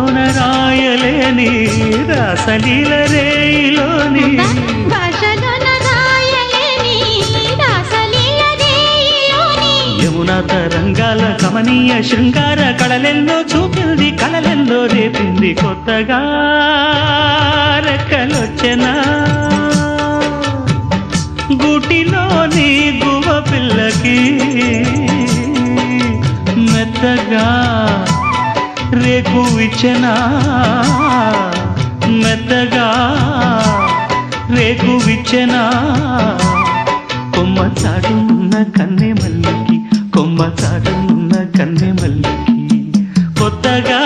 భాషలోన రాయలేని రాసలీల రేయిలోని యమునా తరంగాల కమనీయ శృంగార కళలెల్లో చూపింది కళలెల్లో రేపింది కొత్తగా రెక్కలొచ్చెనా గూటిలోని గువ్వ పిల్లకి మెత్తగా రేకు ఇచ్చెనా మెత్తగా రేకు విచ్చెనా కొమ్మ చాటున్న కన్నె మల్లికి కొమ్మ చాటున్న కన్నె మల్లికి కొత్తగా